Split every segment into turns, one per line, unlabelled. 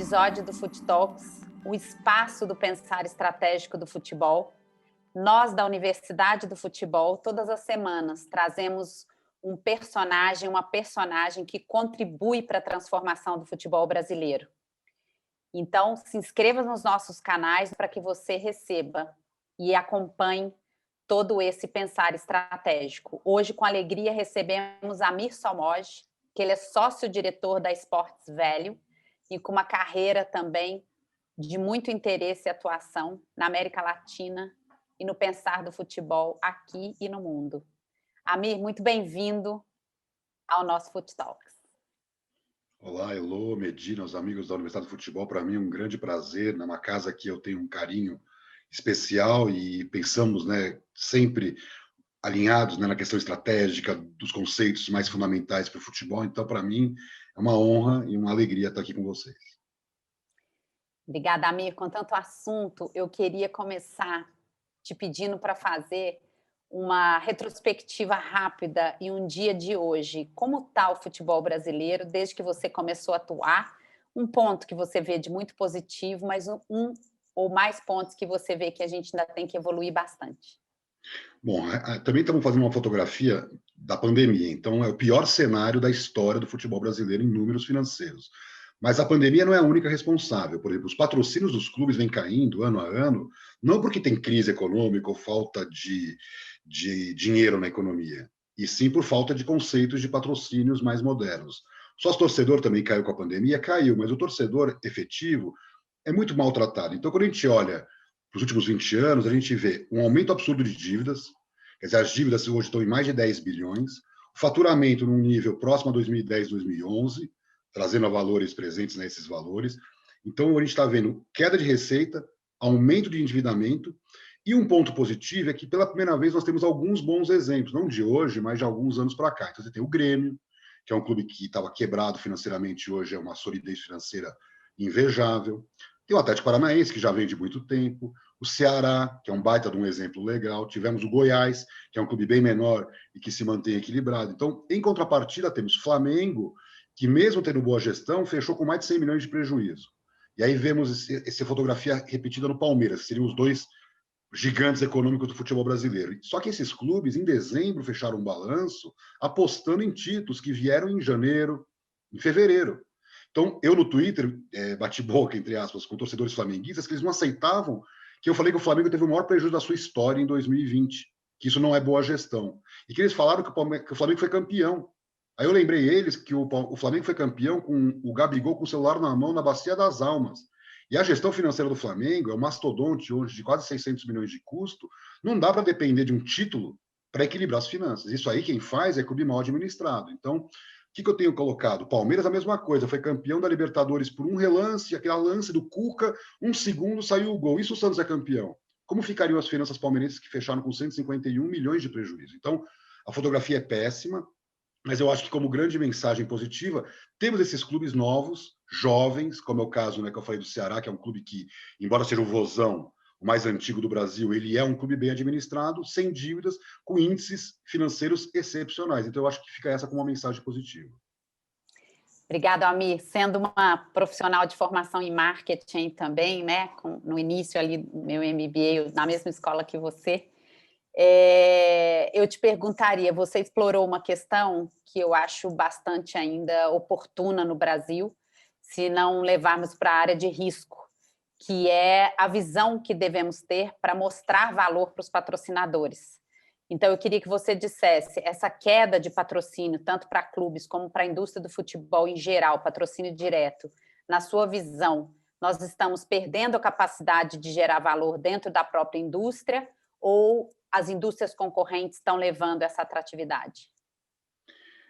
episódio do Fut Talks, o espaço do pensar estratégico do futebol. Nós, da Universidade do Futebol, todas as semanas trazemos um personagem, uma personagem que contribui para a transformação do futebol brasileiro. Então, se inscreva nos nossos canais para que você receba e acompanhe todo esse pensar estratégico. Hoje, com alegria, recebemos Amir Somogyi, que ele é sócio-diretor da Sports Value e com uma carreira também de muito interesse e atuação na América Latina e no pensar do futebol aqui e no mundo. Amir, muito bem-vindo ao nosso Fut Talks.
Olá, Elô, Medina, os amigos da Universidade do Futebol. Para mim é um grande prazer, numa casa que eu tenho um carinho especial e pensamos, sempre alinhados, na questão estratégica, dos conceitos mais fundamentais para o futebol. Então, para mim, é uma honra e uma alegria estar aqui com vocês.
Obrigada, Amir. Com tanto assunto, eu queria começar te pedindo para fazer uma retrospectiva rápida e um dia de hoje. Como está o futebol brasileiro desde que você começou a atuar? Um ponto que você vê de muito positivo, mas um ou mais pontos que você vê que a gente ainda tem que evoluir bastante.
Bom, também estamos fazendo uma fotografia da pandemia, então é o pior cenário da história do futebol brasileiro em números financeiros. Mas a pandemia não é a única responsável. Por exemplo, os patrocínios dos clubes vêm caindo ano a ano, não porque tem crise econômica ou falta de dinheiro na economia, e sim por falta de conceitos de patrocínios mais modernos. O sócio-torcedor também caiu com a pandemia, caiu, mas o torcedor efetivo é muito maltratado. Então, quando a gente olha para os últimos 20 anos, a gente vê um aumento absurdo de dívidas, quer dizer, as dívidas hoje estão em mais de 10 bilhões, o faturamento num nível próximo a 2010, 2011, trazendo a valores presentes nesses valores. Então, a gente está vendo queda de receita, aumento de endividamento, e um ponto positivo é que, pela primeira vez, nós temos alguns bons exemplos, não de hoje, mas de alguns anos para cá. Então, você tem o Grêmio, que é um clube que estava quebrado financeiramente, hoje é uma solidez financeira invejável. Tem o Atlético Paranaense, que já vem de muito tempo, o Ceará, que é um baita de um exemplo legal, tivemos o Goiás, que é um clube bem menor e que se mantém equilibrado. Então, em contrapartida, temos Flamengo, que mesmo tendo boa gestão, fechou com mais de 100 milhões de prejuízo. E aí vemos essa fotografia repetida no Palmeiras, que seriam os dois gigantes econômicos do futebol brasileiro. Só que esses clubes, em dezembro, fecharam um balanço apostando em títulos que vieram em janeiro, em fevereiro. Então, eu no Twitter bati boca, entre aspas, com torcedores flamenguistas, que eles não aceitavam que eu falei que o Flamengo teve o maior prejuízo da sua história em 2020, que isso não é boa gestão. E que eles falaram que o Flamengo foi campeão. Aí eu lembrei eles que o Flamengo foi campeão com o Gabigol com o celular na mão na Bacia das Almas. E a gestão financeira do Flamengo é um mastodonte hoje de quase 600 milhões de custo. Não dá para depender de um título para equilibrar as finanças. Isso aí quem faz é clube mal administrado. Então, o que eu tenho colocado? O Palmeiras, a mesma coisa, foi campeão da Libertadores por um relance, aquele lance do Cuca, um segundo saiu o gol. Isso o Santos é campeão. Como ficariam as finanças palmeirenses que fecharam com 151 milhões de prejuízo? Então, a fotografia é péssima, mas eu acho que, como grande mensagem positiva, temos esses clubes novos, jovens, como é o caso que eu falei do Ceará, que é um clube que, embora seja o Vozão, o mais antigo do Brasil, ele é um clube bem administrado, sem dívidas, com índices financeiros excepcionais. Então, eu acho que fica essa como uma mensagem positiva.
Obrigada, Amir. Sendo uma profissional de formação em marketing também, no início ali, meu MBA, na mesma escola que você, eu te perguntaria, você explorou uma questão que eu acho bastante ainda oportuna no Brasil, se não levarmos para a área de risco, que é a visão que devemos ter para mostrar valor para os patrocinadores. Então, eu queria que você dissesse, essa queda de patrocínio, tanto para clubes como para a indústria do futebol em geral, patrocínio direto, na sua visão, nós estamos perdendo a capacidade de gerar valor dentro da própria indústria ou as indústrias concorrentes estão levando essa atratividade?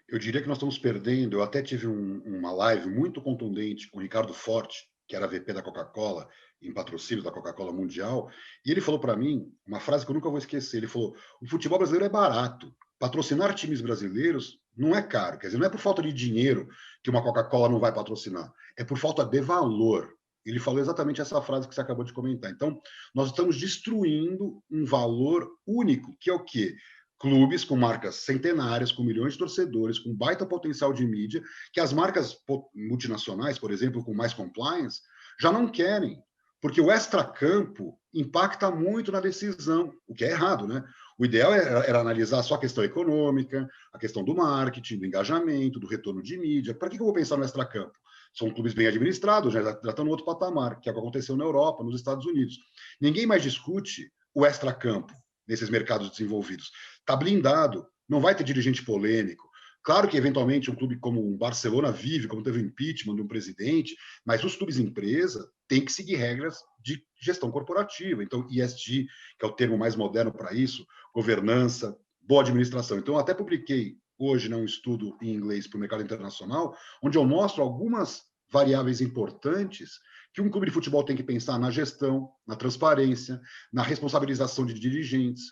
Eu diria que nós estamos perdendo. Eu até tive uma live muito contundente com o Ricardo Forte, que era VP da Coca-Cola, em patrocínio da Coca-Cola Mundial, e ele falou para mim uma frase que eu nunca vou esquecer. Ele falou: o futebol brasileiro é barato. Patrocinar times brasileiros não é caro. Quer dizer, não é por falta de dinheiro que uma Coca-Cola não vai patrocinar. É por falta de valor. Ele falou exatamente essa frase que você acabou de comentar. Então, nós estamos destruindo um valor único, que é o quê? clubes com marcas centenárias, com milhões de torcedores, com baita potencial de mídia, que as marcas multinacionais, por exemplo, com mais compliance, já não querem, porque o extracampo impacta muito na decisão, o que é errado, né? O ideal era analisar só a questão econômica, a questão do marketing, do engajamento, do retorno de mídia. Para que eu vou pensar no extracampo? São clubes bem administrados, já estão no outro patamar, que é o que aconteceu na Europa, nos Estados Unidos. Ninguém mais discute o extracampo nesses mercados desenvolvidos. Está blindado, não vai ter dirigente polêmico. Claro que, eventualmente, um clube como o Barcelona vive, como teve o impeachment de um presidente, mas os clubes empresa têm que seguir regras de gestão corporativa. Então, ESG, que é o termo mais moderno para isso, governança, boa administração. Então, eu até publiquei hoje, um estudo em inglês para o mercado internacional, onde eu mostro algumas variáveis importantes que um clube de futebol tem que pensar na gestão, na transparência, na responsabilização de dirigentes,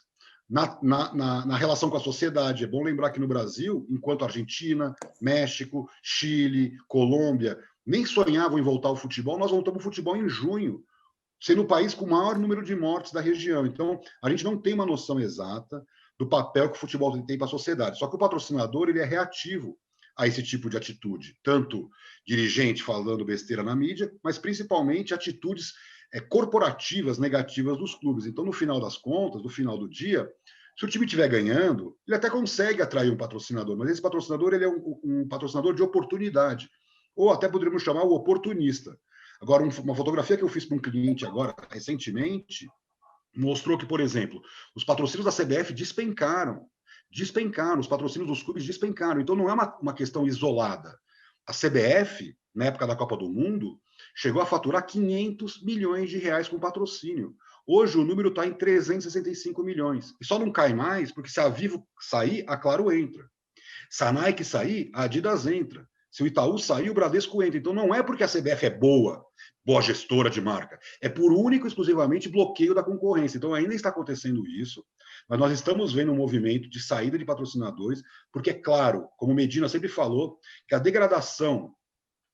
na relação com a sociedade. É bom lembrar que no Brasil, enquanto Argentina, México, Chile, Colômbia nem sonhavam em voltar ao futebol, nós voltamos ao futebol em junho, sendo o país com o maior número de mortes da região. Então, a gente não tem uma noção exata do papel que o futebol tem para a sociedade. Só que o patrocinador ele é reativo a esse tipo de atitude, tanto dirigente falando besteira na mídia, mas principalmente atitudes corporativas negativas dos clubes. Então, no final das contas, no final do dia, se o time estiver ganhando, ele até consegue atrair um patrocinador, mas esse patrocinador ele é um patrocinador de oportunidade, ou até poderíamos chamar o oportunista. Agora, uma fotografia que eu fiz para um cliente agora, recentemente, mostrou que, por exemplo, os patrocínios da CBF despencaram, os patrocínios dos clubes despencaram. Então, não é uma questão isolada. A CBF, na época da Copa do Mundo, chegou a faturar 500 milhões de reais com patrocínio. Hoje, o número está em 365 milhões. E só não cai mais porque se a Vivo sair, a Claro entra. Se a Nike sair, a Adidas entra. Se o Itaú sair, o Bradesco entra. Então, não é porque a CBF é boa gestora de marca. É por único e exclusivamente bloqueio da concorrência. Então, ainda está acontecendo isso, mas nós estamos vendo um movimento de saída de patrocinadores, porque, é claro, como Medina sempre falou, que a degradação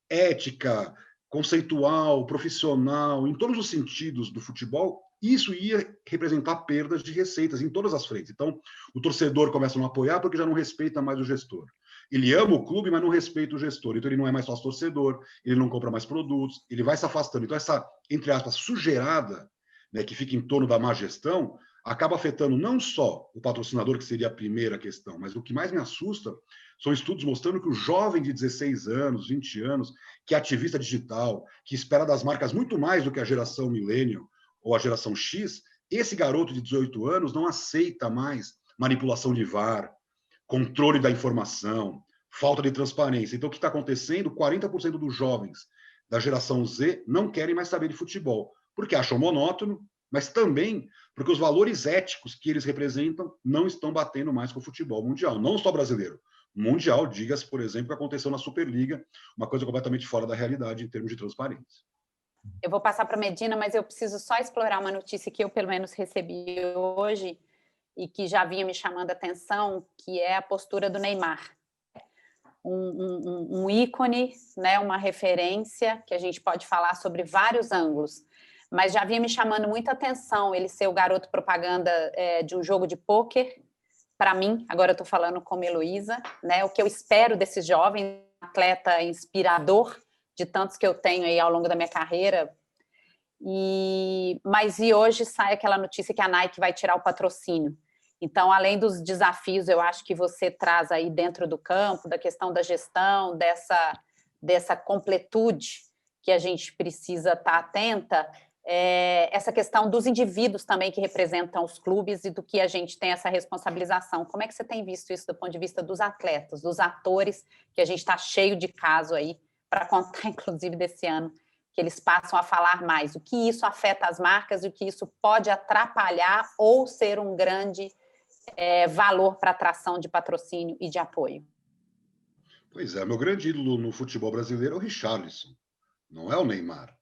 ética, conceitual, profissional, em todos os sentidos do futebol, isso ia representar perdas de receitas em todas as frentes. Então, o torcedor começa a não apoiar porque já não respeita mais o gestor. Ele ama o clube, mas não respeita o gestor. Então, ele não é mais sócio torcedor, ele não compra mais produtos, ele vai se afastando. Então, essa, entre aspas, sujeirada, né, que fica em torno da má gestão, acaba afetando não só o patrocinador, que seria a primeira questão, mas o que mais me assusta são estudos mostrando que o jovem de 16 anos, 20 anos, que é ativista digital, que espera das marcas muito mais do que a geração millennial ou a geração X, esse garoto de 18 anos não aceita mais manipulação de VAR, controle da informação, falta de transparência. Então, o que está acontecendo? 40% dos jovens da geração Z não querem mais saber de futebol, porque acham monótono, mas também porque os valores éticos que eles representam não estão batendo mais com o futebol mundial, não só brasileiro. Mundial, diga-se, por exemplo, o que aconteceu na Superliga, uma coisa completamente fora da realidade em termos de transparência.
Eu vou passar para a Medina, mas eu preciso só explorar uma notícia que eu, pelo menos, recebi hoje e que já vinha me chamando a atenção, que é a postura do Neymar. Um ícone, né, uma referência, que a gente pode falar sobre vários ângulos, mas já vinha me chamando muita atenção ele ser o garoto propaganda de um jogo de pôquer. Para mim, agora eu estou falando como Heloísa, né, o que eu espero desse jovem atleta inspirador, de tantos que eu tenho aí ao longo da minha carreira. Mas hoje sai aquela notícia que a Nike vai tirar o patrocínio. Então, além dos desafios, eu acho que você traz aí dentro do campo, da questão da gestão, dessa completude que a gente precisa estar atenta, essa questão dos indivíduos também que representam os clubes e do que a gente tem essa responsabilização. Como é que você tem visto isso do ponto de vista dos atletas, dos atores, que a gente está cheio de caso aí, para contar, inclusive, desse ano, que eles passam a falar mais? O que isso afeta as marcas e o que isso pode atrapalhar ou ser um grande valor para atração de patrocínio e de apoio?
Pois é, meu grande ídolo no futebol brasileiro é o Richarlison, não é o Neymar.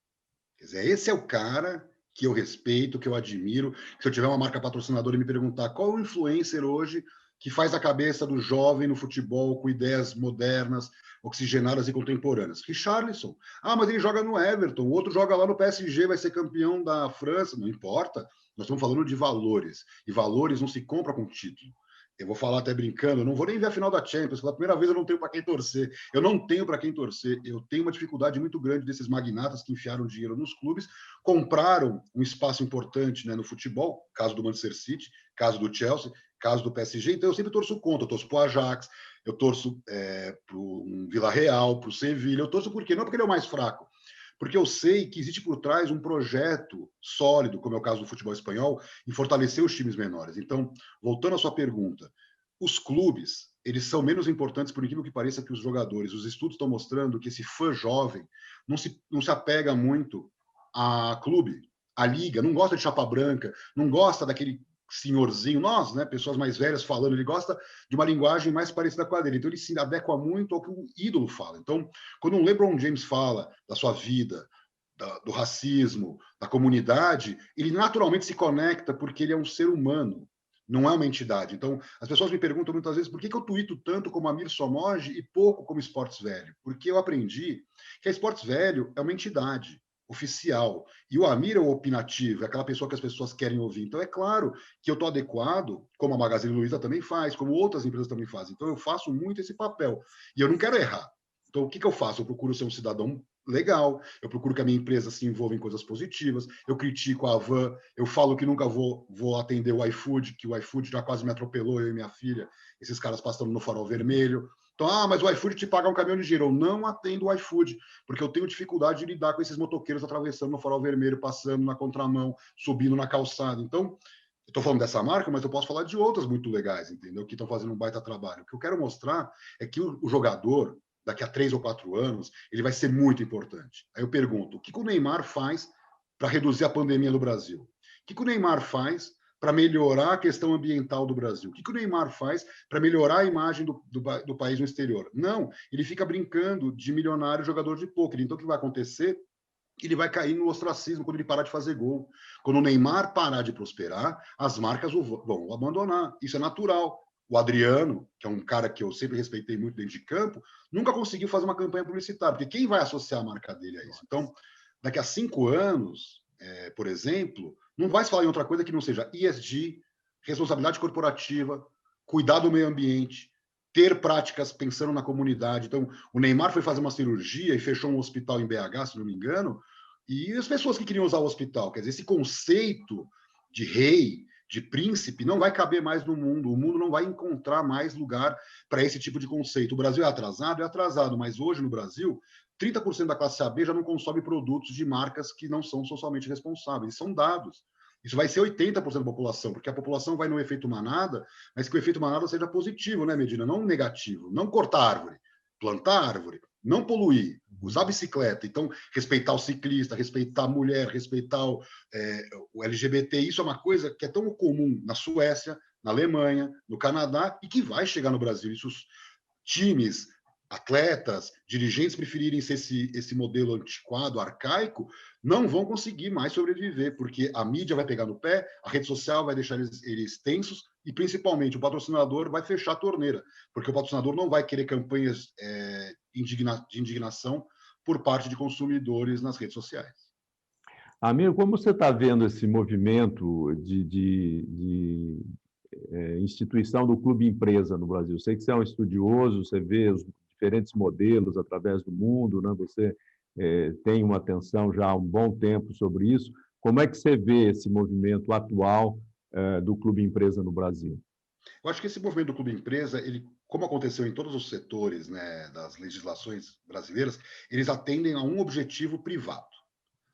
Quer dizer, esse é o cara que eu respeito, que eu admiro. Se eu tiver uma marca patrocinadora e me perguntar qual é o influencer hoje que faz a cabeça do jovem no futebol com ideias modernas, oxigenadas e contemporâneas. Richarlison. Ah, mas ele joga no Everton, o outro joga lá no PSG, vai ser campeão da França. Não importa. Nós estamos falando de valores. E valores não se compra com título. eu vou falar até brincando, eu não vou nem ver a final da Champions, pela primeira vez eu não tenho para quem torcer. Eu não tenho para quem torcer. Eu tenho uma dificuldade muito grande desses magnatas que enfiaram dinheiro nos clubes, compraram um espaço importante, né, no futebol, caso do Manchester City, caso do Chelsea, caso do PSG. Então eu sempre torço contra, eu torço para o Ajax, eu torço para o Villarreal, para o Sevilla. Eu torço por quê? Não porque ele é o mais fraco, porque eu sei que existe por trás um projeto sólido, como é o caso do futebol espanhol, em fortalecer os times menores. Então, voltando à sua pergunta, os clubes, eles são menos importantes, por incrível que pareça, que os jogadores. Os estudos estão mostrando que esse fã jovem não se apega muito a clube, a liga, não gosta de chapa branca, não gosta daquele senhorzinho, nós, né, pessoas mais velhas falando, ele gosta de uma linguagem mais parecida com a dele, então ele se adequa muito ao que o ídolo fala. Então, quando um LeBron James fala da sua vida, do racismo, da comunidade, ele naturalmente se conecta porque ele é um ser humano, não é uma entidade. Então, as pessoas me perguntam muitas vezes por que eu tuito tanto como Amir Somoge e pouco como Esportes Velho? Porque eu aprendi que a Esportes Velho é uma entidade oficial. E o Amir é o opinativo, é aquela pessoa que as pessoas querem ouvir. Então, é claro que eu estou adequado, como a Magazine Luiza também faz, como outras empresas também fazem. Então, eu faço muito esse papel. E eu não quero errar. Então, o que eu faço? Eu procuro ser um cidadão legal, eu procuro que a minha empresa se envolva em coisas positivas, eu critico a van, eu falo que nunca vou atender o iFood, que o iFood já quase me atropelou, eu e minha filha, esses caras passando no farol vermelho. Então, mas o iFood te paga um caminhão de dinheiro. Eu não atendo o iFood, porque eu tenho dificuldade de lidar com esses motoqueiros atravessando no farol vermelho, passando na contramão, subindo na calçada. Então, eu estou falando dessa marca, mas eu posso falar de outras muito legais, entendeu? Que estão fazendo um baita trabalho. O que eu quero mostrar é que o jogador, daqui a 3 ou 4 anos, ele vai ser muito importante. Aí eu pergunto, o que o Neymar faz para reduzir a pandemia no Brasil? O que o Neymar faz para melhorar a questão ambiental do Brasil? O que o Neymar faz para melhorar a imagem do país no exterior? Não, ele fica brincando de milionário jogador de pôquer. Então, o que vai acontecer? Ele vai cair no ostracismo quando ele parar de fazer gol. Quando o Neymar parar de prosperar, as marcas vão abandonar. Isso é natural. O Adriano, que é um cara que eu sempre respeitei muito dentro de campo, nunca conseguiu fazer uma campanha publicitária, porque quem vai associar a marca dele a isso? Então, daqui a 5 anos, por exemplo, não vai se falar em outra coisa que não seja ESG, responsabilidade corporativa, cuidar do meio ambiente, ter práticas pensando na comunidade. Então, o Neymar foi fazer uma cirurgia e fechou um hospital em BH, se não me engano, e as pessoas que queriam usar o hospital, quer dizer, esse conceito de rei, de príncipe, não vai caber mais no mundo. O mundo não vai encontrar mais lugar para esse tipo de conceito. O Brasil é atrasado, mas hoje no Brasil, 30% da classe AB já não consome produtos de marcas que não são socialmente responsáveis. São dados. Isso vai ser 80% da população, porque a população vai no efeito manada, mas que o efeito manada seja positivo, né, Medina? Não negativo. Não cortar árvore, plantar árvore, não poluir, usar bicicleta. Então, respeitar o ciclista, respeitar a mulher, respeitar o LGBT. Isso é uma coisa que é tão comum na Suécia, na Alemanha, no Canadá e que vai chegar no Brasil. Isso os times, atletas, dirigentes preferirem ser esse modelo antiquado, arcaico, não vão conseguir mais sobreviver, porque a mídia vai pegar no pé, a rede social vai deixar eles tensos e, principalmente, o patrocinador vai fechar a torneira, porque o patrocinador não vai querer campanhas de indignação por parte de consumidores nas redes sociais.
Amir, como você está vendo esse movimento de instituição do clube empresa no Brasil? Sei que você é um estudioso, você vê os diferentes modelos através do mundo, né? Você tem uma atenção já há um bom tempo sobre isso. Como é que você vê esse movimento atual do clube empresa no Brasil?
Eu acho que esse movimento do clube empresa, ele, como aconteceu em todos os setores, né, das legislações brasileiras, eles atendem a um objetivo privado.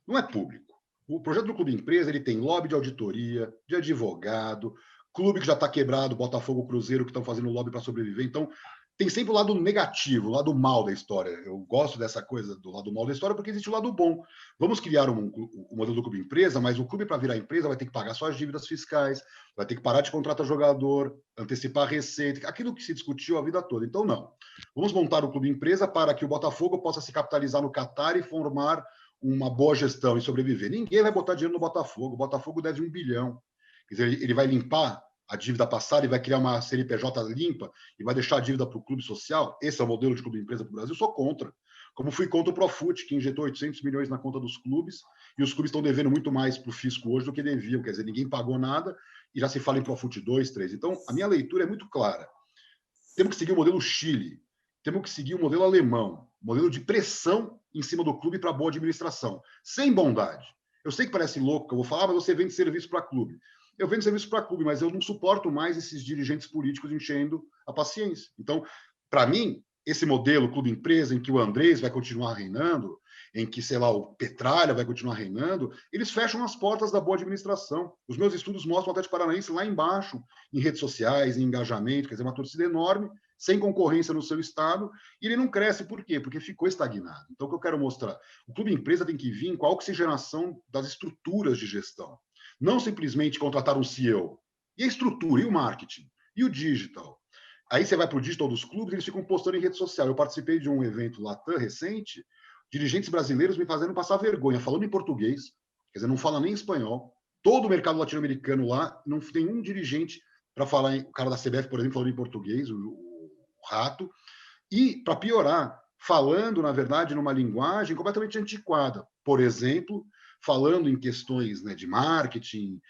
Não é público. O projeto do clube empresa, ele tem lobby de auditoria, de advogado, clube que já está quebrado, Botafogo, Cruzeiro, que estão fazendo lobby para sobreviver. Então, tem sempre o lado negativo, o lado mal da história. Eu gosto dessa coisa do lado mal da história porque existe o lado bom. Vamos criar um modelo do clube empresa, mas o clube, para virar empresa, vai ter que pagar suas dívidas fiscais, vai ter que parar de contratar jogador, antecipar a receita, aquilo que se discutiu a vida toda. Então, não. Vamos montar o clube empresa para que o Botafogo possa se capitalizar no Catar e formar uma boa gestão e sobreviver. Ninguém vai botar dinheiro no Botafogo. O Botafogo deve 1 bilhão. Quer dizer, ele vai limpar a dívida passada e vai criar uma CNPJ limpa e vai deixar a dívida para o clube social? Esse é o modelo de clube empresa para o Brasil? Eu sou contra. Como fui contra o Profut, que injetou 800 milhões na conta dos clubes, e os clubes estão devendo muito mais para o fisco hoje do que deviam. Quer dizer, ninguém pagou nada e já se fala em Profut 2, 3. Então, a minha leitura é muito clara. Temos que seguir o modelo Chile, temos que seguir o modelo alemão, modelo de pressão em cima do clube para boa administração, sem bondade. Eu sei que parece louco que eu vou falar, mas você vende serviço para clube. Eu vendo serviço para clube, mas eu não suporto mais esses dirigentes políticos enchendo a paciência. Então, para mim, esse modelo clube-empresa, em que o Andrés vai continuar reinando, em que, sei lá, o Petralha vai continuar reinando, eles fecham as portas da boa administração. Os meus estudos mostram o Atlético Paranaense lá embaixo, em redes sociais, em engajamento, quer dizer, uma torcida enorme, sem concorrência no seu estado, e ele não cresce. Por quê? Porque ficou estagnado. Então, o que eu quero mostrar? O clube-empresa tem que vir com a oxigenação das estruturas de gestão. Não simplesmente contratar um CEO. E a estrutura, e o marketing, e o digital. Aí você vai para o digital dos clubes, eles ficam postando em rede social. Eu participei de um evento Latam recente, dirigentes brasileiros me fazendo passar vergonha, falando em português, quer dizer, não fala nem espanhol. Todo o mercado latino-americano lá, não tem um dirigente para falar, o cara da CBF, por exemplo, falando em português, o Rato. E, para piorar, falando, na verdade, numa linguagem completamente antiquada. Por exemplo, falando em questões, né, de marketing,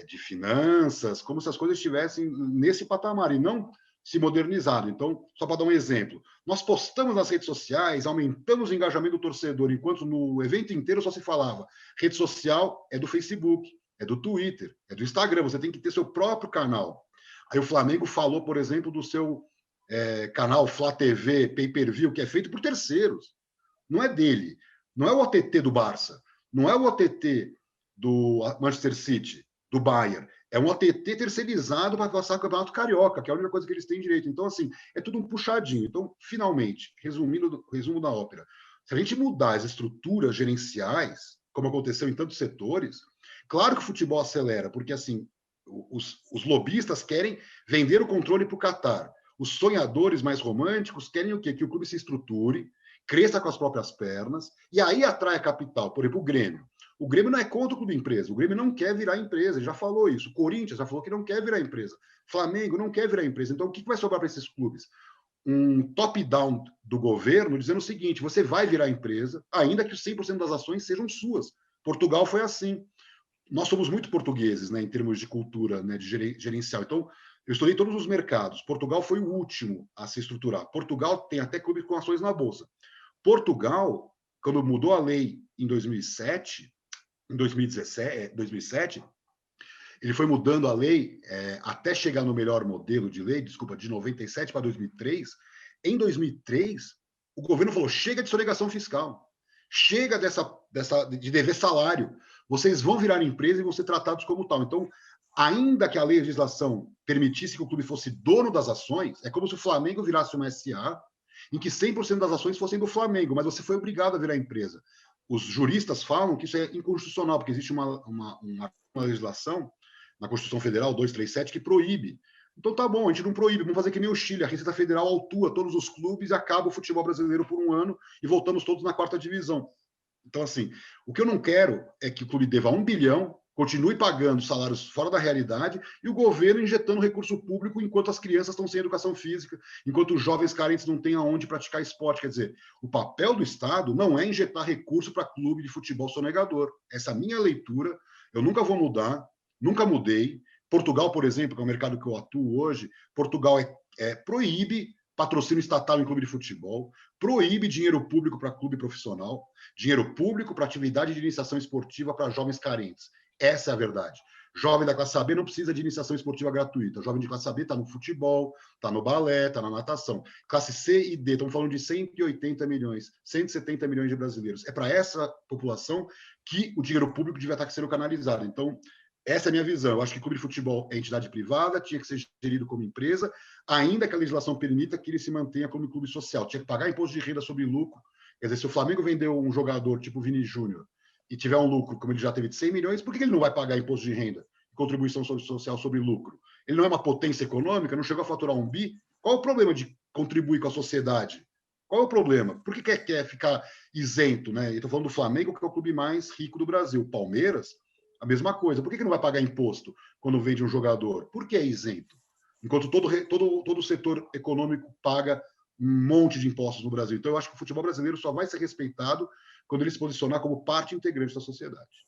de finanças, como se as coisas estivessem nesse patamar e não se modernizado. Então, só para dar um exemplo, nós postamos nas redes sociais, aumentamos o engajamento do torcedor, enquanto no evento inteiro só se falava rede social é do Facebook, é do Twitter, é do Instagram, você tem que ter seu próprio canal. Aí o Flamengo falou, por exemplo, do seu canal Flá TV, pay-per-view, que é feito por terceiros. Não é dele. Não é o OTT do Barça. Não é o OTT do Manchester City, do Bayern. É um OTT terceirizado para passar o Campeonato Carioca, que é a única coisa que eles têm direito. Então, assim, é tudo um puxadinho. Então, finalmente, resumo da ópera. Se a gente mudar as estruturas gerenciais, como aconteceu em tantos setores, claro que o futebol acelera, porque, assim, os lobistas querem vender o controle para o Qatar. Os sonhadores mais românticos querem o quê? Que o clube se estruture, cresça com as próprias pernas, e aí atrai capital. Por exemplo, o Grêmio. O Grêmio não é contra o clube empresa. O Grêmio não quer virar empresa. Ele já falou isso. O Corinthians já falou que não quer virar empresa. Flamengo não quer virar empresa. Então, o que vai sobrar para esses clubes? Um top-down do governo dizendo o seguinte: você vai virar empresa, ainda que 100% das ações sejam suas. Portugal foi assim. Nós somos muito portugueses, né, em termos de cultura, né, de gerencial. Então, eu estudei todos os mercados. Portugal foi o último a se estruturar. Portugal tem até clube com ações na Bolsa. Portugal, quando mudou a lei em 2007, em 2007, ele foi mudando a lei até chegar no melhor modelo de lei, desculpa, de 97 para 2003. Em 2003, o governo falou: chega de sonegação fiscal, chega de dever salário, vocês vão virar empresa e vão ser tratados como tal. Então, ainda que a legislação permitisse que o clube fosse dono das ações, é como se o Flamengo virasse uma SA, em que 100% das ações fossem do Flamengo, mas você foi obrigado a virar empresa. Os juristas falam que isso é inconstitucional, porque existe uma legislação na Constituição Federal 237 que proíbe. Então tá bom, a gente não proíbe, vamos fazer que nem o Chile, a Receita Federal autua todos os clubes e acaba o futebol brasileiro por um ano e voltamos todos na 4ª divisão. Então, assim, o que eu não quero é que o clube deva 1 bilhão, continue pagando salários fora da realidade e o governo injetando recurso público enquanto as crianças estão sem educação física, enquanto os jovens carentes não têm aonde praticar esporte. Quer dizer, o papel do Estado não é injetar recurso para clube de futebol sonegador. Essa é a minha leitura, eu nunca vou mudar, nunca mudei. Portugal, por exemplo, que é o mercado que eu atuo hoje, Portugal proíbe patrocínio estatal em clube de futebol, proíbe dinheiro público para clube profissional, dinheiro público para atividade de iniciação esportiva para jovens carentes. Essa é a verdade. Jovem da classe AB não precisa de iniciação esportiva gratuita. Jovem de classe AB está no futebol, está no balé, está na natação. Classe C e D, estamos falando de 180 milhões, 170 milhões de brasileiros. É para essa população que o dinheiro público devia estar sendo canalizado. Então, essa é a minha visão. Eu acho que clube de futebol é entidade privada, tinha que ser gerido como empresa, ainda que a legislação permita que ele se mantenha como clube social. Tinha que pagar imposto de renda sobre lucro. Quer dizer, se o Flamengo vendeu um jogador tipo Vini Júnior e tiver um lucro, como ele já teve de 100 milhões, por que ele não vai pagar imposto de renda e contribuição social sobre lucro? Ele não é uma potência econômica, não chegou a faturar 1 bi? Qual é o problema de contribuir com a sociedade? Qual é o problema? Por que quer ficar isento, né? Estou falando do Flamengo, que é o clube mais rico do Brasil. Palmeiras, A mesma coisa. Por que não vai pagar imposto quando vende um jogador? Por que é isento? Enquanto todo o setor econômico paga um monte de impostos no Brasil. Então, eu acho que o futebol brasileiro só vai ser respeitado quando ele se posicionar como parte integrante da sociedade.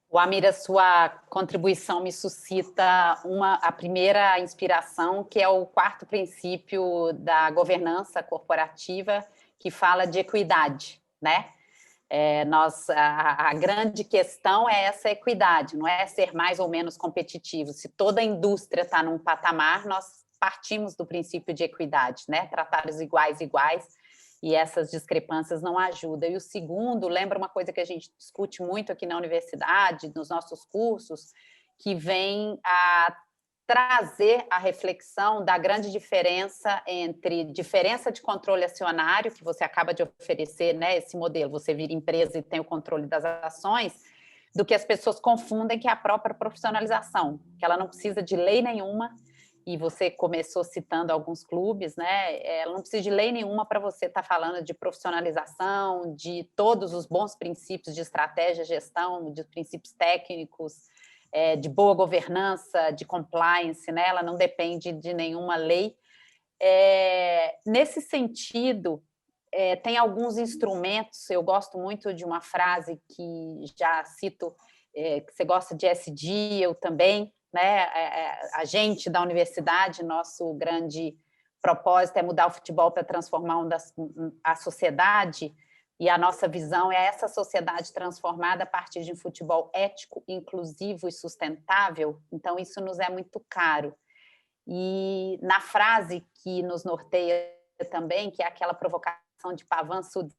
O Amir, a sua contribuição me suscita a primeira inspiração, que é o quarto princípio da governança corporativa, que fala de equidade, né? A grande questão é essa equidade, não é ser mais ou menos competitivo. Se toda a indústria está num patamar, nós partimos do princípio de equidade, né? Tratar os iguais, e essas discrepâncias não ajudam. E o segundo, lembra uma coisa que a gente discute muito aqui na universidade, nos nossos cursos, que vem a trazer a reflexão da grande diferença entre diferença de controle acionário, que você acaba de oferecer, né, esse modelo, você vira empresa e tem o controle das ações, do que as pessoas confundem, que é a própria profissionalização, que ela não precisa de lei nenhuma, e você começou citando alguns clubes, né? Ela não precisa de lei nenhuma para você estar falando de profissionalização, de todos os bons princípios de estratégia, gestão, de princípios técnicos, de boa governança, de compliance, né? Ela não depende de nenhuma lei. Nesse sentido, tem alguns instrumentos, eu gosto muito de uma frase que já cito, que você gosta de SD, eu também, né? A gente da universidade, nosso grande propósito é mudar o futebol para transformar a sociedade, e a nossa visão é essa sociedade transformada a partir de um futebol ético, inclusivo e sustentável. Então, isso nos é muito caro. E na frase que nos norteia também, que é aquela provocação de Pavan Sudh,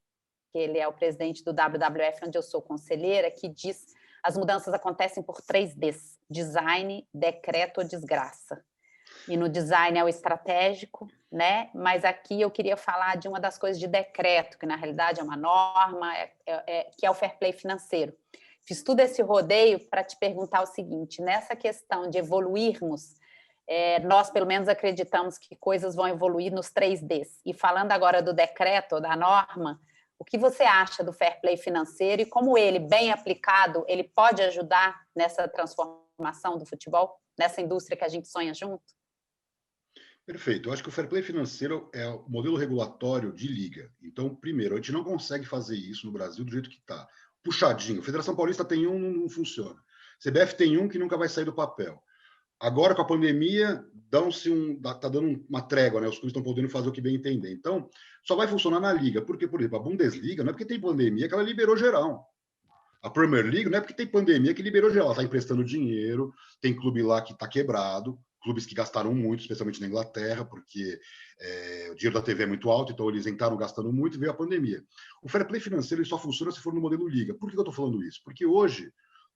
que ele é o presidente do WWF, onde eu sou conselheira, que diz: as mudanças acontecem por 3 Ds: design, decreto ou desgraça. E no design é o estratégico, né? Mas aqui eu queria falar de uma das coisas de decreto, que na realidade é uma norma, que é o fair play financeiro. Fiz todo esse rodeio para te perguntar o seguinte: nessa questão de evoluirmos, nós pelo menos acreditamos que coisas vão evoluir nos 3 Ds. E falando agora do decreto ou da norma, o que você acha do fair play financeiro e como ele, bem aplicado, ele pode ajudar nessa transformação do futebol, nessa indústria que a gente sonha junto?
Perfeito. Eu acho que o fair play financeiro é o modelo regulatório de liga. Então, primeiro, a gente não consegue fazer isso no Brasil do jeito que está. Puxadinho. Federação Paulista tem um, não funciona. CBF tem um que nunca vai sair do papel. Agora, com a pandemia, tá dando uma trégua, né? Os clubes estão podendo fazer o que bem entender. Então, só vai funcionar na liga. Porque, por exemplo, a Bundesliga não é porque tem pandemia que ela liberou geral. A Premier League não é porque tem pandemia que liberou geral. Ela está emprestando dinheiro, tem clube lá que está quebrado, clubes que gastaram muito, especialmente na Inglaterra, porque o dinheiro da TV é muito alto, então eles entraram gastando muito e veio a pandemia. O fair play financeiro só funciona se for no modelo liga. Por que eu estou falando isso? Porque hoje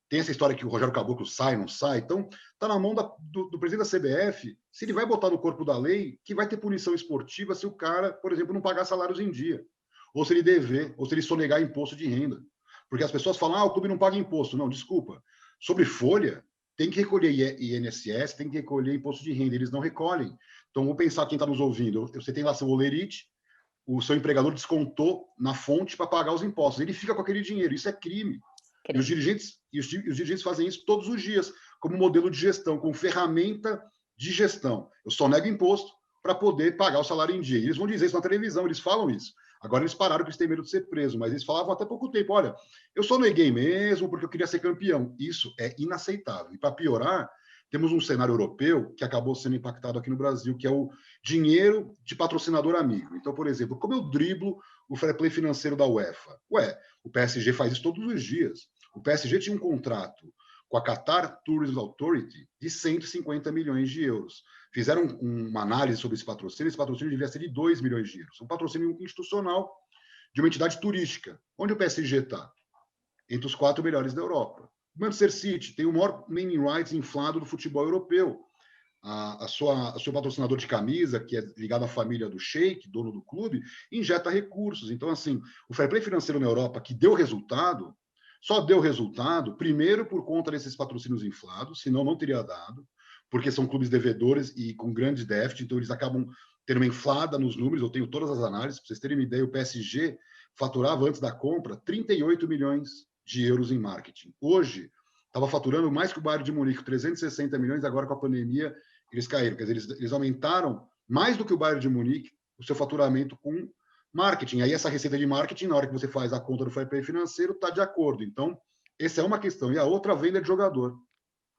tem essa história que o Rogério Caboclo sai, não sai, então está na mão do presidente da CBF, se ele vai botar no corpo da lei, que vai ter punição esportiva se o cara, por exemplo, não pagar salários em dia, ou se ele dever, ou se ele sonegar imposto de renda. Porque as pessoas falam, o clube não paga imposto. Não, desculpa. Sobre folha, tem que recolher INSS, tem que recolher imposto de renda, eles não recolhem. Então, vou pensar quem está nos ouvindo. Você tem lá seu olerite, o seu empregador descontou na fonte para pagar os impostos. Ele fica com aquele dinheiro, isso é crime. E os dirigentes fazem isso todos os dias, como modelo de gestão, como ferramenta de gestão. Eu só nego imposto para poder pagar o salário em dia. E eles vão dizer isso na televisão, eles falam isso. Agora eles pararam porque eles têm medo de ser preso, mas eles falavam até pouco tempo, olha, eu só neguei mesmo porque eu queria ser campeão. Isso é inaceitável. E para piorar, temos um cenário europeu que acabou sendo impactado aqui no Brasil, que é o dinheiro de patrocinador amigo. Então, por exemplo, como eu driblo o fair play financeiro da UEFA? O PSG faz isso todos os dias. O PSG tinha um contrato com a Qatar Tourism Authority de 150 milhões de euros. Fizeram uma análise sobre esse patrocínio devia ser de 2 milhões de euros. Um patrocínio institucional de uma entidade turística. Onde o PSG está? Entre os 4 melhores da Europa. O Manchester City tem o maior naming rights inflado do futebol europeu. O seu patrocinador de camisa, que é ligado à família do Sheik, dono do clube, injeta recursos. Então, assim, o fair play financeiro na Europa, que deu resultado, só deu resultado, primeiro, por conta desses patrocínios inflados, senão não teria dado, porque são clubes devedores e com grande déficit, então eles acabam tendo uma inflada nos números. Eu tenho todas as análises, para vocês terem uma ideia, o PSG faturava antes da compra 38 milhões de euros em marketing. Hoje, estava faturando mais que o Bayern de Munique, 360 milhões, agora com a pandemia eles caíram. Quer dizer, eles aumentaram mais do que o Bayern de Munique o seu faturamento com marketing. Aí essa receita de marketing, na hora que você faz a conta do fair play financeiro, está de acordo. Então, essa é uma questão. E a outra, a venda de jogador.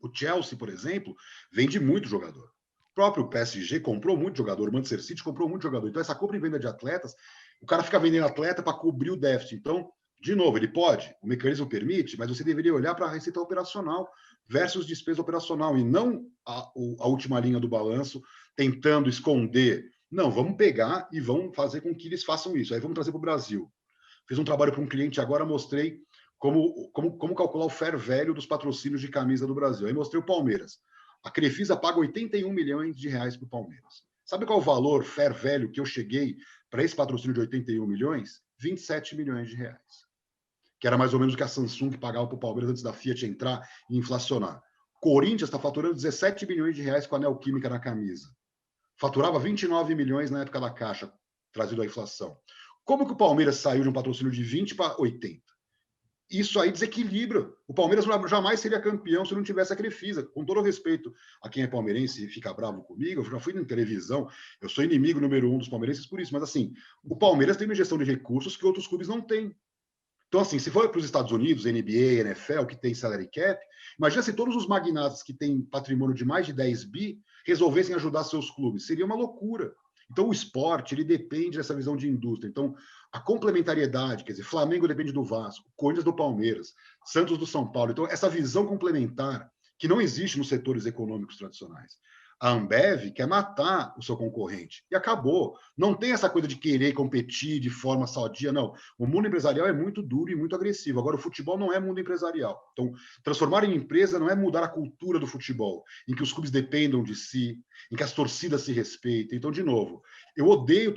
O Chelsea, por exemplo, vende muito jogador. O próprio PSG comprou muito jogador, o Manchester City comprou muito jogador. Então, essa compra e venda de atletas, o cara fica vendendo atleta para cobrir o déficit. Então, de novo, ele pode, o mecanismo permite, mas você deveria olhar para a receita operacional versus despesa operacional e não a última linha do balanço tentando esconder. Não, vamos pegar e vamos fazer com que eles façam isso. Aí vamos trazer para o Brasil. Fiz um trabalho para um cliente agora, mostrei como calcular o fair value dos patrocínios de camisa do Brasil. Aí mostrei o Palmeiras. A Crefisa paga 81 milhões de reais para o Palmeiras. Sabe qual é o valor fair value que eu cheguei para esse patrocínio de 81 milhões? 27 milhões de reais. Que era mais ou menos o que a Samsung pagava para o Palmeiras antes da Fiat entrar e inflacionar. Corinthians está faturando 17 milhões de reais com a Neoquímica na camisa. Faturava 29 milhões na época da Caixa, trazido a inflação. Como que o Palmeiras saiu de um patrocínio de 20 para 80? Isso aí desequilibra. O Palmeiras jamais seria campeão se não tivesse a Crefisa. Com todo o respeito a quem é palmeirense e fica bravo comigo, eu já fui na televisão, eu sou inimigo número 1 dos palmeirenses por isso, mas assim, o Palmeiras tem uma gestão de recursos que outros clubes não têm. Então, assim, se for para os Estados Unidos, NBA, NFL, que tem salary cap, imagina se todos os magnatas que têm patrimônio de mais de 10 bi resolvessem ajudar seus clubes. Seria uma loucura. Então, o esporte, ele depende dessa visão de indústria. Então, a complementariedade, quer dizer, Flamengo depende do Vasco, Corinthians do Palmeiras, Santos do São Paulo. Então, essa visão complementar, que não existe nos setores econômicos tradicionais. A Ambev quer matar o seu concorrente. E acabou. Não tem essa coisa de querer competir de forma sadia, não. O mundo empresarial é muito duro e muito agressivo. Agora, o futebol não é mundo empresarial. Então, transformar em empresa não é mudar a cultura do futebol, em que os clubes dependam de si, em que as torcidas se respeitem. Então, de novo, eu odeio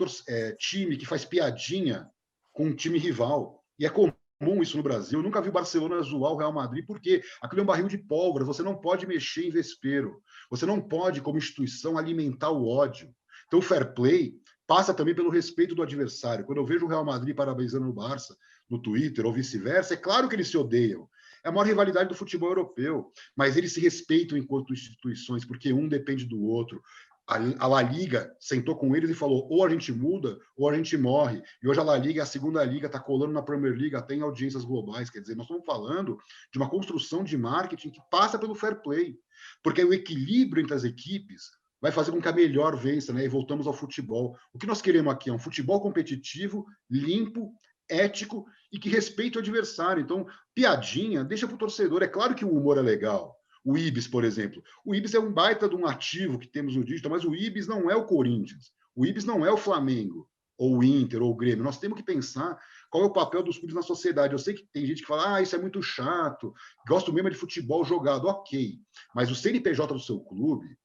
time que faz piadinha com um time rival. E é comum isso no Brasil. Eu nunca vi o Barcelona zoar o Real Madrid, porque aquilo é um barril de pólvora. Você não pode mexer em vespeiro. Você não pode, como instituição, alimentar o ódio. Então, o fair play passa também pelo respeito do adversário. Quando eu vejo o Real Madrid parabenizando o Barça no Twitter ou vice-versa, é claro que eles se odeiam. É a maior rivalidade do futebol europeu, mas eles se respeitam enquanto instituições, porque um depende do outro. A La Liga sentou com eles e falou: ou a gente muda ou a gente morre. E hoje a La Liga, a segunda liga, está colando na Premier League até em audiências globais. Quer dizer, nós estamos falando de uma construção de marketing que passa pelo fair play, porque o equilíbrio entre as equipes vai fazer com que a melhor vença, né? E voltamos ao futebol. O que nós queremos aqui é um futebol competitivo, limpo, ético e que respeite o adversário. Então, piadinha, deixa para o torcedor. É claro que o humor é legal. O Ibis, por exemplo. O Ibis é um baita de um ativo que temos no digital, mas o Ibis não é o Corinthians. O Ibis não é o Flamengo, ou o Inter, ou o Grêmio. Nós temos que pensar qual é o papel dos clubes na sociedade. Eu sei que tem gente que fala, isso é muito chato, gosto mesmo de futebol jogado. Ok, mas o CNPJ do seu clube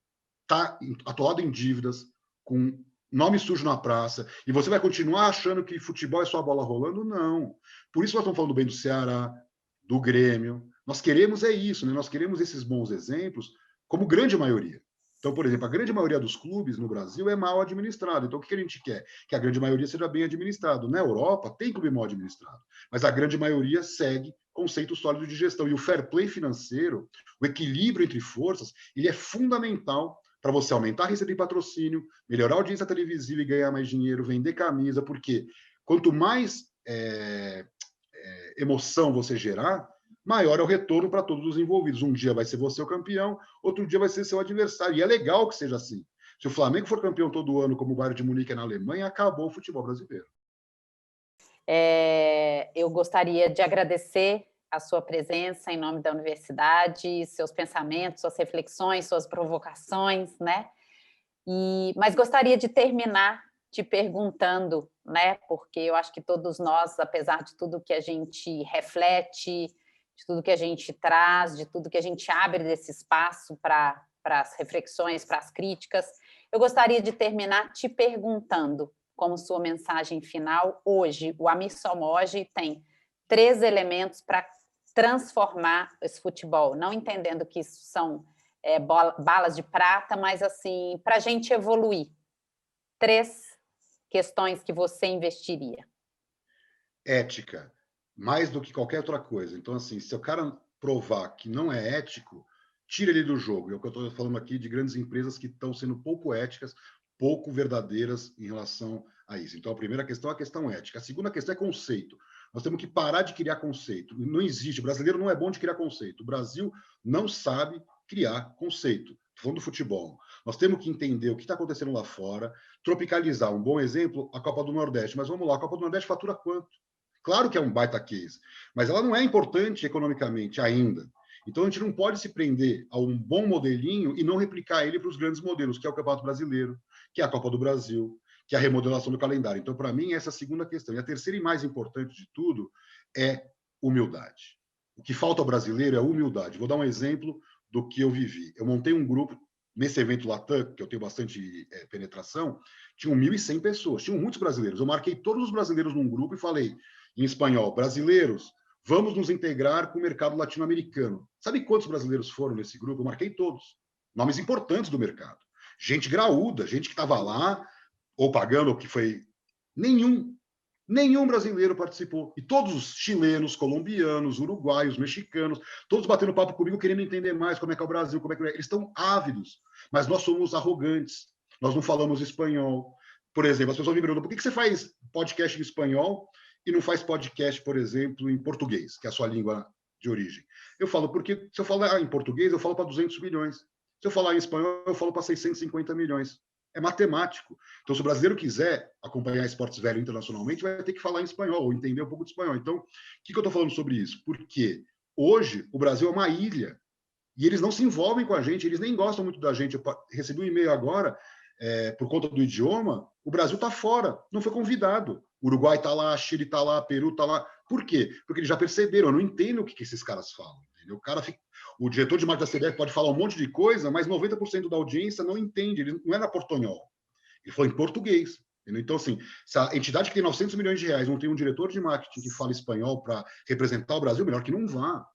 está atolado em dívidas, com nome sujo na praça, e você vai continuar achando que futebol é só a bola rolando? Não. Por isso nós estamos falando bem do Ceará, do Grêmio. Nós queremos isso, né? Nós queremos esses bons exemplos, como grande maioria. Então, por exemplo, a grande maioria dos clubes no Brasil é mal administrado. Então, o que a gente quer? Que a grande maioria seja bem administrado. Na Europa, tem clube mal administrado, mas a grande maioria segue conceito sólido de gestão. E o fair play financeiro, o equilíbrio entre forças, ele é fundamental para você aumentar a receita de patrocínio, melhorar a audiência televisiva e ganhar mais dinheiro, vender camisa, porque quanto mais emoção você gerar, maior é o retorno para todos os envolvidos. Um dia vai ser você o campeão, outro dia vai ser seu adversário. E é legal que seja assim. Se o Flamengo for campeão todo ano, como o Bayern de Munique é na Alemanha, acabou o futebol brasileiro.
Eu gostaria de agradecer a sua presença em nome da universidade, seus pensamentos, suas reflexões, suas provocações, né? Mas gostaria de terminar te perguntando, né? Porque eu acho que todos nós, apesar de tudo que a gente reflete, de tudo que a gente traz, de tudo que a gente abre desse espaço para as reflexões, para as críticas, eu gostaria de terminar te perguntando, como sua mensagem final, hoje o Amir Somogy tem 3 elementos para transformar esse futebol, não entendendo que isso são balas de prata, mas assim, para a gente evoluir. 3 questões que você investiria.
Ética, mais do que qualquer outra coisa. Então, assim, se o cara provar que não é ético, tira ele do jogo. É o que eu estou falando aqui de grandes empresas que estão sendo pouco éticas, pouco verdadeiras em relação a isso. Então, a primeira questão é a questão ética. A segunda questão é conceito. Nós temos que parar de criar conceito. Não existe. O brasileiro não é bom de criar conceito. O Brasil não sabe criar conceito. Estou falando do futebol. Nós temos que entender o que está acontecendo lá fora, tropicalizar. Um bom exemplo, a Copa do Nordeste. Mas vamos lá, a Copa do Nordeste fatura quanto? Claro que é um baita case, mas ela não é importante economicamente ainda. Então, a gente não pode se prender a um bom modelinho e não replicar ele para os grandes modelos, que é o Campeonato Brasileiro, que é a Copa do Brasil, que é a remodelação do calendário. Então, para mim, essa é a segunda questão. E a terceira e mais importante de tudo é humildade. O que falta ao brasileiro é humildade. Vou dar um exemplo do que eu vivi. Eu montei um grupo, nesse evento Latam, que eu tenho bastante penetração, tinham 1.100 pessoas, tinham muitos brasileiros. Eu marquei todos os brasileiros num grupo e falei, em espanhol, brasileiros, vamos nos integrar com o mercado latino-americano. Sabe quantos brasileiros foram nesse grupo? Eu marquei todos. Nomes importantes do mercado. Gente graúda, gente que estava lá, ou pagando, ou que foi... Nenhum brasileiro participou. E todos os chilenos, colombianos, uruguaios, mexicanos, todos batendo papo comigo, querendo entender mais como é que é o Brasil, como é que é. Eles estão ávidos, mas nós somos arrogantes. Nós não falamos espanhol. Por exemplo, as pessoas me perguntam, por que você faz podcast em espanhol e não faz podcast, por exemplo, em português, que é a sua língua de origem? Eu falo, porque se eu falar em português, eu falo para 200 milhões. Se eu falar em espanhol, eu falo para 650 milhões. É matemático. Então, se o brasileiro quiser acompanhar esportes velhos internacionalmente, vai ter que falar em espanhol, ou entender um pouco de espanhol. Então, o que eu estou falando sobre isso? Porque hoje o Brasil é uma ilha e eles não se envolvem com a gente, eles nem gostam muito da gente. Eu recebi um e-mail agora, por conta do idioma, o Brasil está fora, não foi convidado. O Uruguai está lá, Chile está lá, Peru está lá. Por quê? Porque eles já perceberam, eu não entendo o que esses caras falam. Entendeu? O diretor de marketing da CBF pode falar um monte de coisa, mas 90% da audiência não entende, ele não é na portonhol. Ele falou em português. Entendeu? Então, assim, se a entidade que tem 900 milhões de reais não tem um diretor de marketing que fala espanhol para representar o Brasil, melhor que não vá.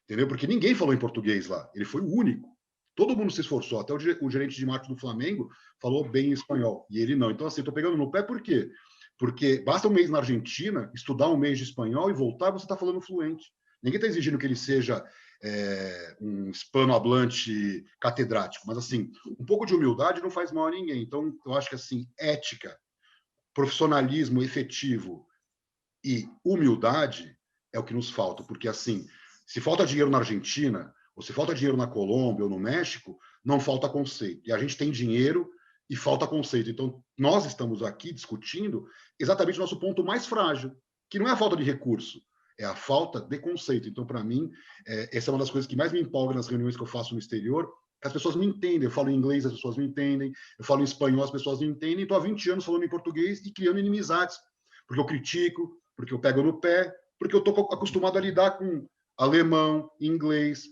Entendeu? Porque ninguém falou em português lá. Ele foi o único. Todo mundo se esforçou. Até o gerente de marketing do Flamengo falou bem em espanhol. E ele não. Então, assim, estou pegando no pé por quê? Porque basta um mês na Argentina, estudar um mês de espanhol e voltar, você está falando fluente. Ninguém está exigindo que ele seja um hispanohablante catedrático. Mas, assim, um pouco de humildade não faz mal a ninguém. Então, eu acho que, assim, ética, profissionalismo efetivo e humildade é o que nos falta. Porque, assim, se falta dinheiro na Argentina, ou se falta dinheiro na Colômbia ou no México, não falta conceito. E a gente tem dinheiro e falta conceito. Então, nós estamos aqui discutindo exatamente o nosso ponto mais frágil, que não é a falta de recurso, é a falta de conceito. Então, para mim, essa é uma das coisas que mais me empolga nas reuniões que eu faço no exterior, que as pessoas me entendem. Eu falo em inglês, as pessoas me entendem. Eu falo em espanhol, as pessoas me entendem. Estou há 20 anos falando em português e criando inimizades, porque eu critico, porque eu pego no pé, porque eu estou acostumado a lidar com alemão, inglês,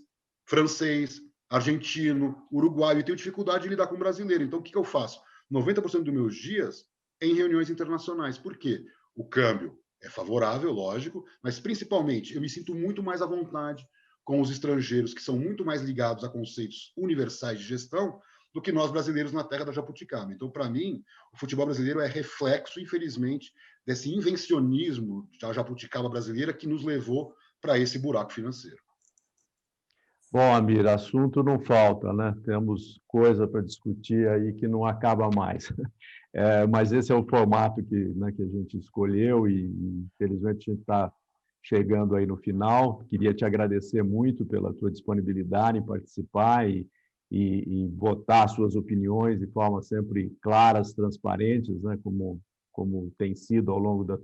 francês, argentino, uruguaio, e tenho dificuldade de lidar com brasileiro. Então, o que eu faço? 90% dos meus dias é em reuniões internacionais. Por quê? O câmbio é favorável, lógico, mas principalmente eu me sinto muito mais à vontade com os estrangeiros, que são muito mais ligados a conceitos universais de gestão do que nós brasileiros na terra da jabuticaba. Então, para mim, o futebol brasileiro é reflexo, infelizmente, desse invencionismo da jabuticaba brasileira que nos levou para esse buraco financeiro.
Bom, Amir, assunto não falta, né? Temos coisa para discutir aí que não acaba mais. Mas esse é o formato que a gente escolheu e, infelizmente, a gente está chegando aí no final. Queria te agradecer muito pela tua disponibilidade em participar e botar suas opiniões de forma sempre claras, transparentes, né? Como tem sido ao longo da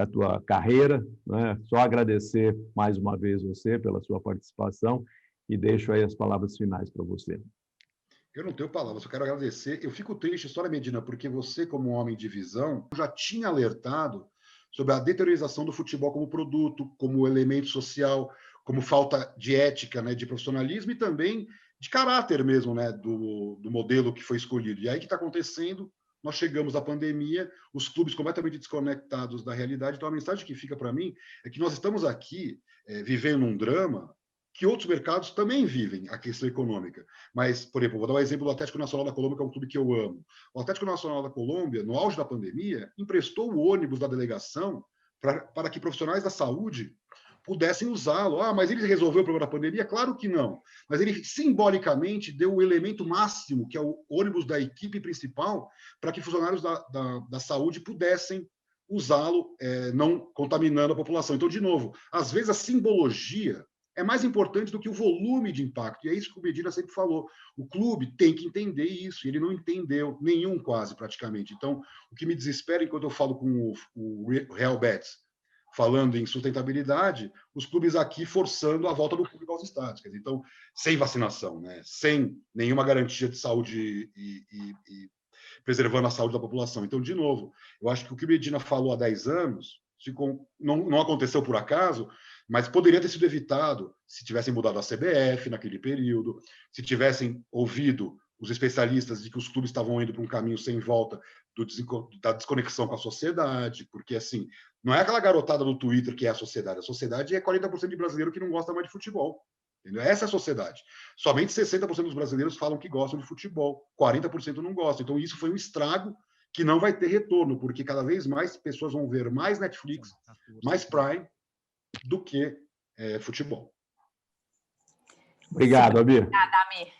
tua carreira, né? Só agradecer mais uma vez você pela sua participação e deixo aí as palavras finais para você.
Eu não tenho palavras, eu quero agradecer. Eu fico triste, História Medina, porque você, como homem de visão, já tinha alertado sobre a deteriorização do futebol como produto, como elemento social, como falta de ética, né, de profissionalismo e também de caráter mesmo, né, do modelo que foi escolhido. E aí o que está acontecendo? Nós chegamos à pandemia, os clubes completamente desconectados da realidade. Então, a mensagem que fica para mim é que nós estamos aqui vivendo um drama que outros mercados também vivem, a questão econômica. Mas, por exemplo, vou dar um exemplo do Atlético Nacional da Colômbia, que é um clube que eu amo. O Atlético Nacional da Colômbia, no auge da pandemia, emprestou o ônibus da delegação para que profissionais da saúde pudessem usá-lo. Ah, mas ele resolveu o problema da pandemia? Claro que não. Mas ele simbolicamente deu o elemento máximo, que é o ônibus da equipe principal, para que funcionários da saúde pudessem usá-lo, não contaminando a população. Então, de novo, às vezes a simbologia é mais importante do que o volume de impacto. E é isso que o Medina sempre falou. O clube tem que entender isso. E ele não entendeu, nenhum quase, praticamente. Então, o que me desespera, enquanto eu falo com o Real Betis, falando em sustentabilidade, os clubes aqui forçando a volta do público aos estádios. Quer dizer, então, sem vacinação, né? Sem nenhuma garantia de saúde e preservando a saúde da população. Então, de novo, eu acho que o que o Medina falou há 10 anos não aconteceu por acaso, mas poderia ter sido evitado se tivessem mudado a CBF naquele período, se tivessem ouvido os especialistas de que os clubes estavam indo para um caminho sem volta da desconexão com a sociedade, porque, assim, não é aquela garotada do Twitter que é a sociedade é 40% de brasileiro que não gosta mais de futebol. Entendeu? Essa é a sociedade. Somente 60% dos brasileiros falam que gostam de futebol, 40% não gostam. Então, isso foi um estrago que não vai ter retorno, porque cada vez mais pessoas vão ver mais Netflix, mais Prime, do que futebol.
Obrigado, Amir.
Obrigada, Amir.